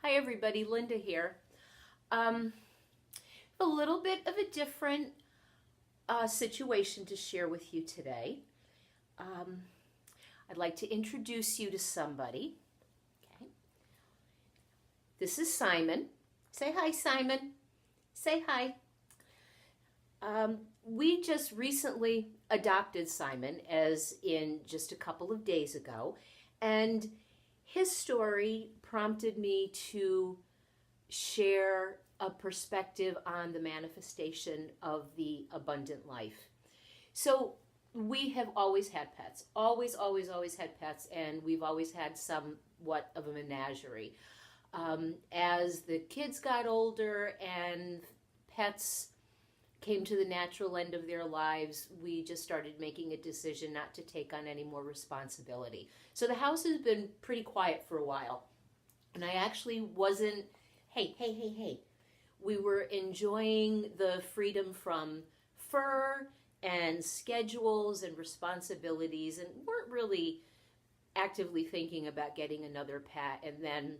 Hi everybody, Linda here. Um, a little bit of a different situation to share with you today. Um, I'd like to introduce you to somebody. Okay. This is Simon. Say hi, Simon. Say hi. We just recently adopted Simon, as in just a couple of days ago, and his story prompted me to share a perspective on the manifestation of the abundant life. So, we have always had pets, always had pets, and we've always had somewhat of a menagerie. As the kids got older and pets came to the natural end of their lives, we just started making a decision not to take on any more responsibility. So the house has been pretty quiet for a while. And I actually wasn't, hey. We were enjoying the freedom from fur and schedules and responsibilities and weren't really actively thinking about getting another pet. And then,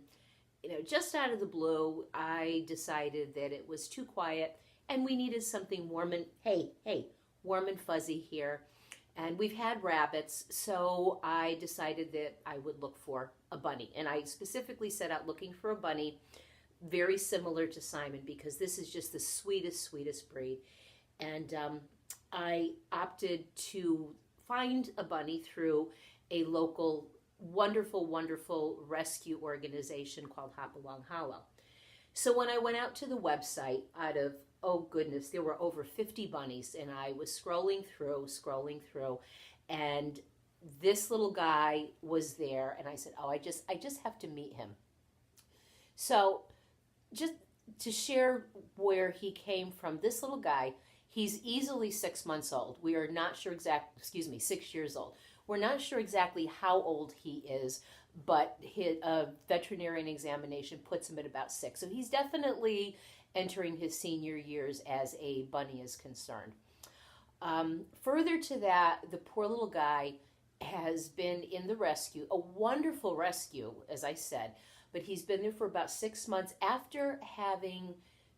just out of the blue, I decided that it was too quiet and we needed something warm and, warm and fuzzy here. And we've had rabbits, so I decided that I would look for a bunny. And I specifically set out looking for a bunny very similar to Simon because this is just the sweetest breed. And I opted to find a bunny through a local wonderful rescue organization called Hop Along Hollow. So when I went out to the website, out of, oh goodness, there were over 50 bunnies, and I was scrolling through, and this little guy was there, and I said, oh, I just have to meet him. So just to share where he came from, this little guy, he's easily 6 months old. We are not sure 6 years old. We're not sure exactly how old he is, but his veterinarian examination puts him at about 6. So he's definitely entering his senior years as a bunny is concerned. Further to that, the poor little guy has been in the rescue, a wonderful rescue, as I said, but he's been there for about 6 months after having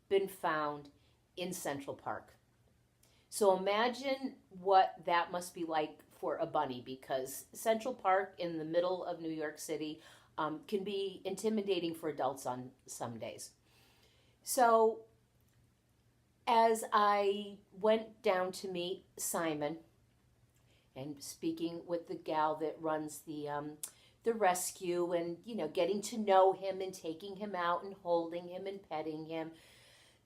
been found in Central Park. So imagine what that must be like for a bunny, because Central Park in the middle of New York City can be intimidating for adults on some days. So as I went down to meet Simon and speaking with the gal that runs the rescue, and getting to know him and taking him out and holding him and petting him,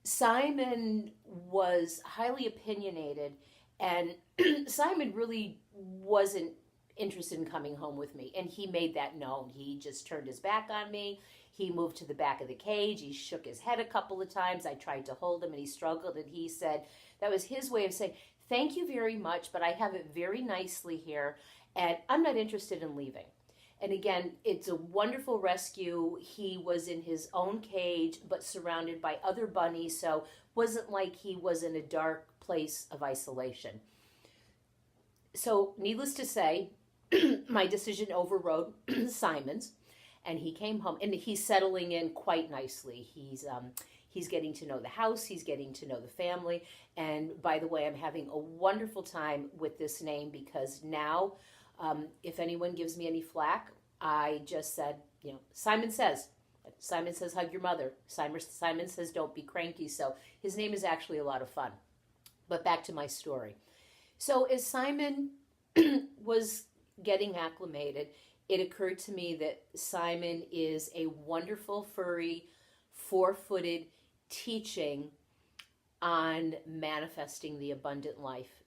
Simon was highly opinionated, and Simon really wasn't interested in coming home with me, and he made that known. He just turned his back on me. He moved to the back of the cage. He shook his head a couple of times. I tried to hold him and he struggled, and he said that was his way of saying, thank you very much, but I have it very nicely here and I'm not interested in leaving. And again, it's a wonderful rescue. He was in his own cage, but surrounded by other bunnies, so wasn't like he was in a dark place of isolation. So needless to say, my decision overrode Simon's, and he came home, and he's settling in quite nicely. He's getting to know the house, he's getting to know the family, and by the way, I'm having a wonderful time with this name because now, if anyone gives me any flack, I just said, Simon says hug your mother. Simon says don't be cranky. So his name is actually a lot of fun. But back to my story. So as Simon was getting acclimated, it occurred to me that Simon is a wonderful, furry, four-footed teaching on manifesting the abundant life,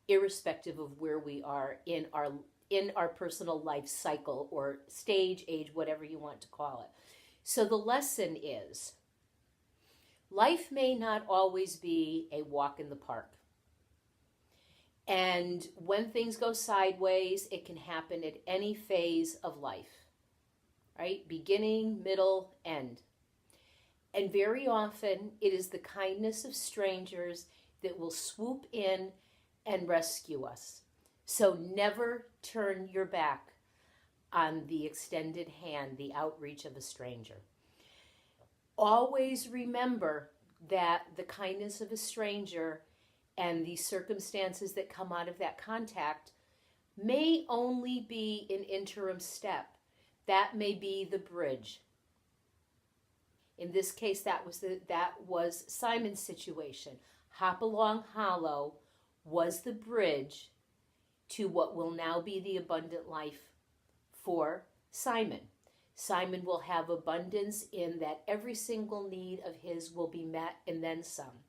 irrespective of where we are in our personal life cycle or stage, age, whatever you want to call it. So the lesson is, life may not always be a walk in the park. And when things go sideways, it can happen at any phase of life, right? Beginning, middle, end. And very often, it is the kindness of strangers that will swoop in and rescue us. So never turn your back on the extended hand, the outreach of a stranger. Always remember that the kindness of a stranger and the circumstances that come out of that contact may only be an interim step. That may be the bridge. In this case, that was Simon's situation. Hopalong Hollow was the bridge to what will now be the abundant life for Simon. Simon will have abundance in that every single need of his will be met and then some.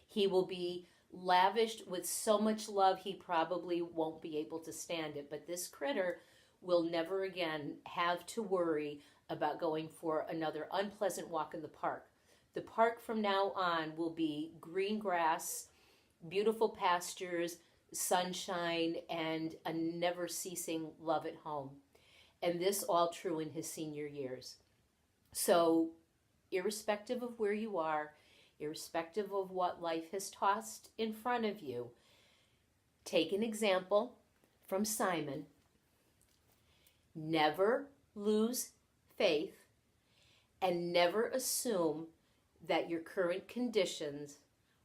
He will be lavished with so much love he probably won't be able to stand it. But this critter will never again have to worry about going for another unpleasant walk in the park. The park from now on will be green grass, beautiful pastures, sunshine, and a never-ceasing love at home. And this all true in his senior years. So, irrespective of where you are, irrespective of what life has tossed in front of you, take an example from Simon. Never lose faith and never assume that your current conditions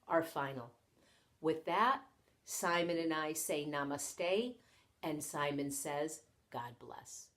are final. With that, Simon and I say namaste, and Simon says, God bless.